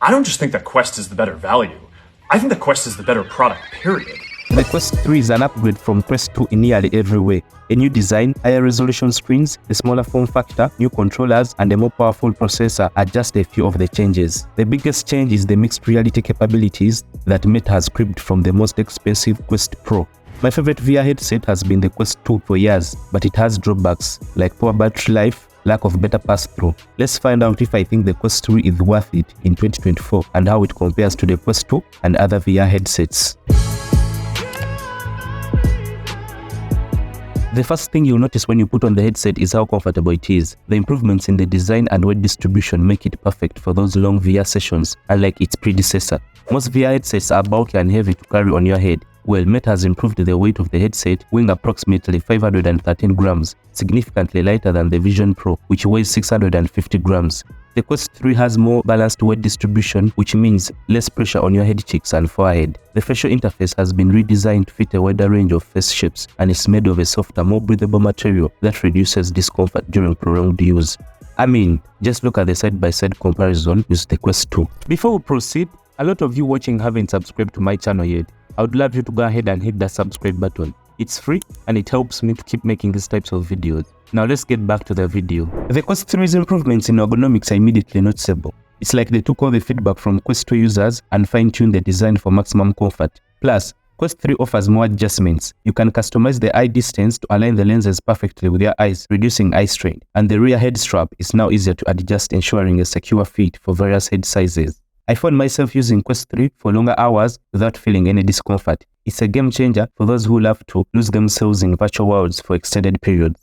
I don't just think that Quest is the better value. I think that Quest is the better product, period. The Quest 3 is an upgrade from Quest 2 in nearly every way. A new design, higher resolution screens, a smaller form factor, new controllers, and a more powerful processor are just a few of the changes. The biggest change is the mixed reality capabilities that Meta has cribbed from the most expensive Quest Pro. My favorite VR headset has been the Quest 2 for years, but it has drawbacks like poor battery life, lack of better pass-through. Let's find out if I think the Quest 3 is worth it in 2024 and how it compares to the Quest 2 and other VR headsets. The first thing you'll notice when you put on the headset is how comfortable it is. The improvements in the design and weight distribution make it perfect for those long VR sessions, unlike its predecessor. Most VR headsets are bulky and heavy to carry on your head. Well, Meta has improved the weight of the headset, weighing approximately 513 grams, significantly lighter than the Vision Pro, which weighs 650 grams. The Quest 3 has more balanced weight distribution, which means less pressure on your head cheeks and forehead. The facial interface has been redesigned to fit a wider range of face shapes and is made of a softer, more breathable material that reduces discomfort during prolonged use. I mean, just look at the side-by-side comparison with the Quest 2. Before we proceed, a lot of you watching haven't subscribed to my channel yet. I would love you to go ahead and hit that subscribe button. It's free and it helps me to keep making these types of videos. Now let's get back to the video. The Quest 3's improvements in ergonomics are immediately noticeable. It's like they took all the feedback from Quest 2 users and fine-tuned the design for maximum comfort. Plus, Quest 3 offers more adjustments. You can customize the eye distance to align the lenses perfectly with your eyes, reducing eye strain. And the rear head strap is now easier to adjust, ensuring a secure fit for various head sizes. I found myself using Quest 3 for longer hours without feeling any discomfort. It's a game changer for those who love to lose themselves in virtual worlds for extended periods.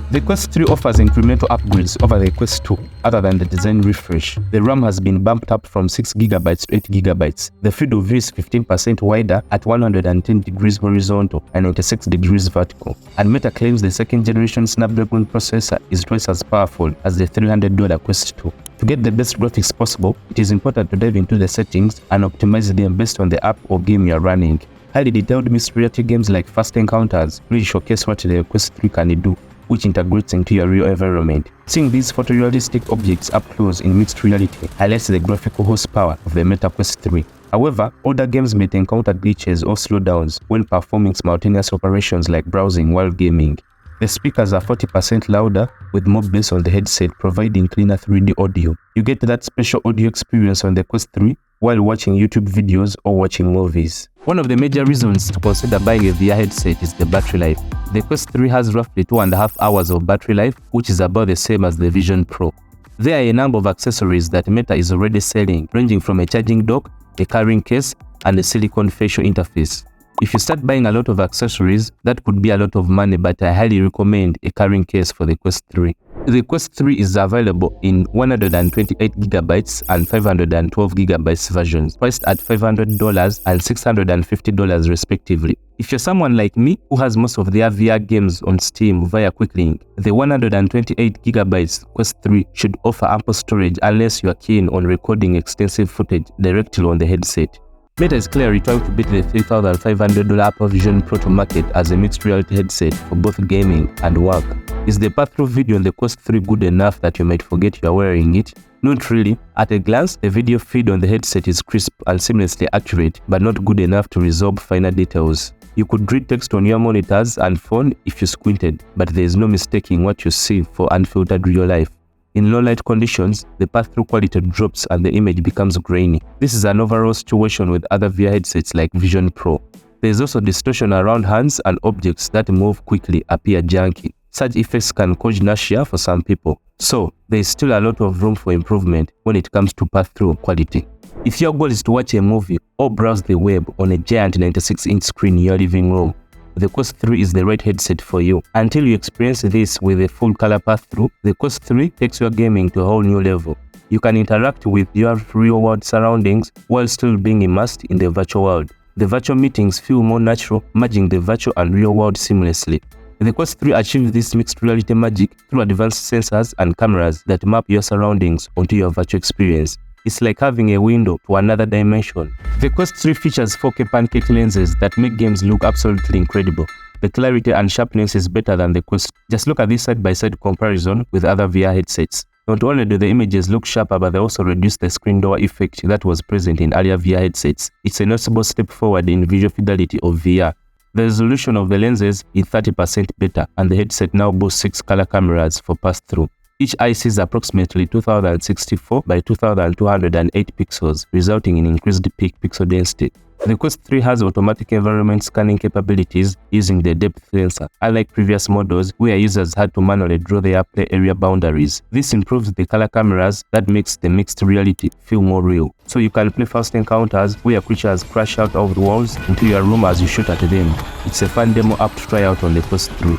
The Quest 3 offers incremental upgrades over the Quest 2, other than the design refresh. The RAM has been bumped up from 6GB to 8GB. The field of view is 15% wider at 110 degrees horizontal and 96 degrees vertical. And Meta claims the second generation Snapdragon processor is twice as powerful as the $300 Quest 2. To get the best graphics possible, it is important to dive into the settings and optimize them based on the app or game you're running. Highly detailed mixed reality games like Fast Encounters really showcase what the Quest 3 can do, which integrates into your real environment. Seeing these photorealistic objects up close in mixed reality highlights the graphical horsepower of the Meta Quest 3. However, older games may encounter glitches or slowdowns when performing simultaneous operations like browsing while gaming. The speakers are 40% louder with more bass on the headset, providing cleaner 3D audio. You get that special audio experience on the Quest 3 while watching YouTube videos or watching movies. One of the major reasons to consider buying a VR headset is the battery life. The Quest 3 has roughly 2.5 hours of battery life, which is about the same as the Vision Pro. There are a number of accessories that Meta is already selling, ranging from a charging dock, a carrying case, and a silicone facial interface. If you start buying a lot of accessories, that could be a lot of money, but I highly recommend a carrying case for the Quest 3. The Quest 3 is available in 128GB and 512GB versions, priced at $500 and $650 respectively. If you're someone like me who has most of their VR games on Steam via Quicklink, the 128GB Quest 3 should offer ample storage unless you are keen on recording extensive footage directly on the headset. Meta is clearly trying to beat the $3,500 Apple Vision Pro to market as a mixed reality headset for both gaming and work. Is the pass-through video on the Quest 3 good enough that you might forget you are wearing it? Not really. At a glance, the video feed on the headset is crisp and seamlessly accurate, but not good enough to resolve finer details. You could read text on your monitors and phone if you squinted, but there is no mistaking what you see for unfiltered real life. In low light conditions, the pass-through quality drops and the image becomes grainy. This is an overall situation with other VR headsets like Vision Pro. There is also distortion around hands, and objects that move quickly appear janky. Such effects can cause nausea for some people. So, there is still a lot of room for improvement when it comes to pass-through quality. If your goal is to watch a movie or browse the web on a giant 96-inch screen in your living room, the Quest 3 is the right headset for you. Until you experience this with a full color pass-through, the Quest 3 takes your gaming to a whole new level. You can interact with your real-world surroundings while still being immersed in the virtual world. The virtual meetings feel more natural, merging the virtual and real world seamlessly. The Quest 3 achieves this mixed reality magic through advanced sensors and cameras that map your surroundings onto your virtual experience. It's like having a window to another dimension. The Quest 3 features 4K pancake lenses that make games look absolutely incredible. The clarity and sharpness is better than the Quest. Just look at this side-by-side comparison with other VR headsets. Not only do the images look sharper, but they also reduce the screen door effect that was present in earlier VR headsets. It's a noticeable step forward in visual fidelity of VR. The resolution of the lenses is 30% better, and the headset now boasts 6 color cameras for pass-through. Each eye sees approximately 2064 by 2208 pixels, resulting in increased peak pixel density. The Quest 3 has automatic environment scanning capabilities using the depth sensor, unlike previous models where users had to manually draw their play area boundaries. This improves the color cameras that makes the mixed reality feel more real. So you can play First Encounters where creatures crash out of the walls into your room as you shoot at them. It's a fun demo app to try out on the Quest 3.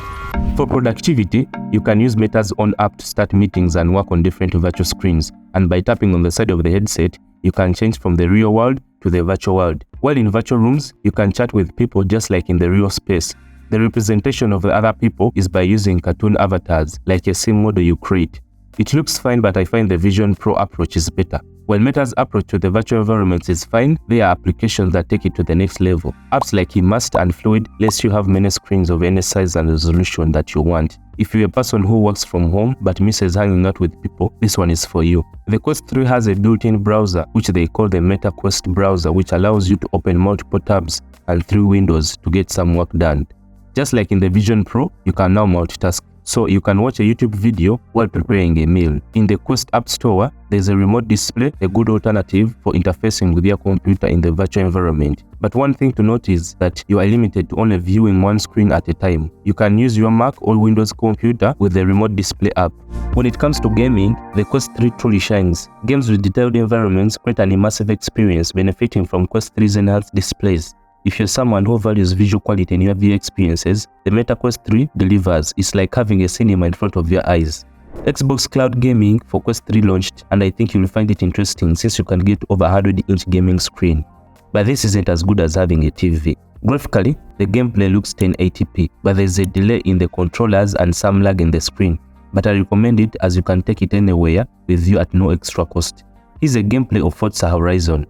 For productivity, you can use Meta's own app to start meetings and work on different virtual screens, and by tapping on the side of the headset, you can change from the real world to the virtual world. While in virtual rooms, you can chat with people just like in the real space. The representation of the other people is by using cartoon avatars, like a sim model you create. It looks fine, but I find the Vision Pro approach is better. While Meta's approach to the virtual environments is fine, there are applications that take it to the next level. Apps like Immersed and Fluid lets you have many screens of any size and resolution that you want. If you're a person who works from home but misses hanging out with people, this one is for you. The Quest 3 has a built-in browser, which they call the Meta Quest browser, which allows you to open multiple tabs and through windows to get some work done. Just like in the Vision Pro, you can now multitask. So you can watch a YouTube video while preparing a meal. In the Quest App Store, there's a remote display, a good alternative for interfacing with your computer in the virtual environment. But one thing to note is that you are limited to only viewing one screen at a time. You can use your Mac or Windows computer with the remote display app. When it comes to gaming, the Quest 3 truly shines. Games with detailed environments create an immersive experience benefiting from Quest 3's enhanced displays. If you're someone who values visual quality in your VR experiences, the Meta Quest 3 delivers. It's like having a cinema in front of your eyes. Xbox Cloud Gaming for Quest 3 launched, and I think you'll find it interesting since you can get over 100-inch gaming screen. But this isn't as good as having a TV. Graphically, the gameplay looks 1080p, but there's a delay in the controllers and some lag in the screen. But I recommend it as you can take it anywhere with you at no extra cost. Here's a gameplay of Forza Horizon.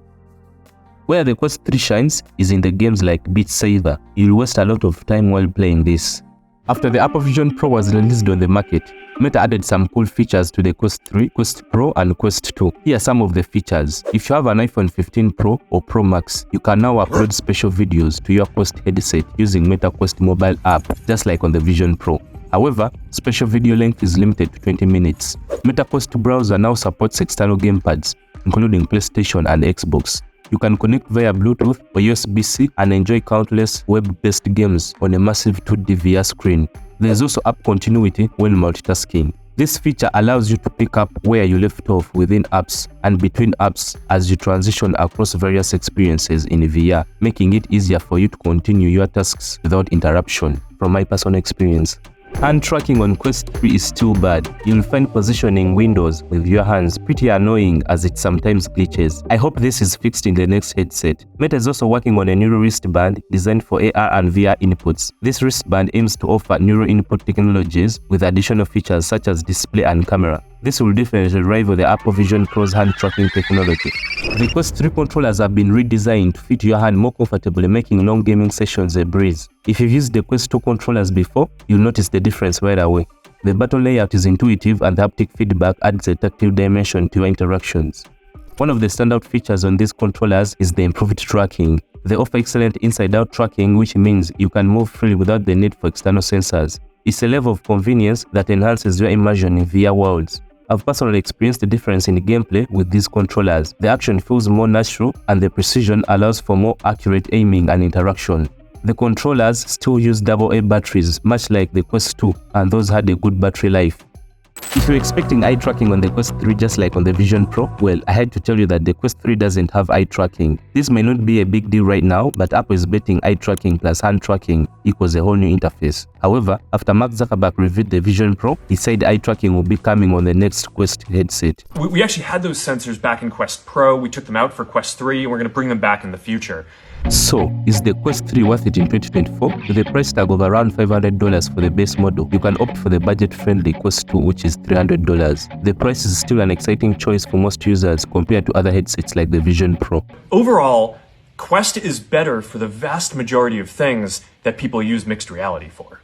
Where the Quest 3 shines is in the games like Beat Saber. You'll waste a lot of time while playing this. After the Apple Vision Pro was released on the market, Meta added some cool features to the Quest 3, Quest Pro and Quest 2. Here are some of the features. If you have an iPhone 15 Pro or Pro Max, you can now upload special videos to your Quest headset using Meta Quest mobile app, just like on the Vision Pro. However, special video length is limited to 20 minutes. Meta Quest browser now supports external gamepads, including PlayStation and Xbox. You can connect via Bluetooth or USB-C and enjoy countless web-based games on a massive 2D VR screen. There is also app continuity when multitasking. This feature allows you to pick up where you left off within apps and between apps as you transition across various experiences in VR, making it easier for you to continue your tasks without interruption, from my personal experience. Hand tracking on Quest 3 is still bad. You'll find positioning windows with your hands pretty annoying as it sometimes glitches. I hope this is fixed in the next headset. Meta is also working on a neural wristband designed for AR and VR inputs. This wristband aims to offer neural input technologies with additional features such as display and camera. This will definitely rival the Apple Vision Pro's hand tracking technology. The Quest 3 controllers have been redesigned to fit your hand more comfortably, making long gaming sessions a breeze. If you've used the Quest 2 controllers before, you'll notice the difference right away. The button layout is intuitive and the haptic feedback adds a tactile dimension to your interactions. One of the standout features on these controllers is the improved tracking. They offer excellent inside-out tracking, which means you can move freely without the need for external sensors. It's a level of convenience that enhances your immersion in VR worlds. I've personally experienced the difference in gameplay with these controllers. The action feels more natural and the precision allows for more accurate aiming and interaction. The controllers still use AA batteries, much like the Quest 2, and those had a good battery life. If you're expecting eye tracking on the Quest 3 just like on the Vision Pro, well, I had to tell you that the Quest 3 doesn't have eye tracking. This may not be a big deal right now, but Apple is betting eye tracking plus hand tracking equals a whole new interface. However, after Mark Zuckerberg reviewed the Vision Pro, he said eye tracking will be coming on the next Quest headset. We actually had those sensors back in Quest Pro. We took them out for Quest 3, and we're going to bring them back in the future. So, is the Quest 3 worth it in 2024? With a price tag of around $500 for the base model, you can opt for the budget-friendly Quest 2, which is $300. The price is still an exciting choice for most users compared to other headsets like the Vision Pro. Overall, Quest is better for the vast majority of things that people use mixed reality for.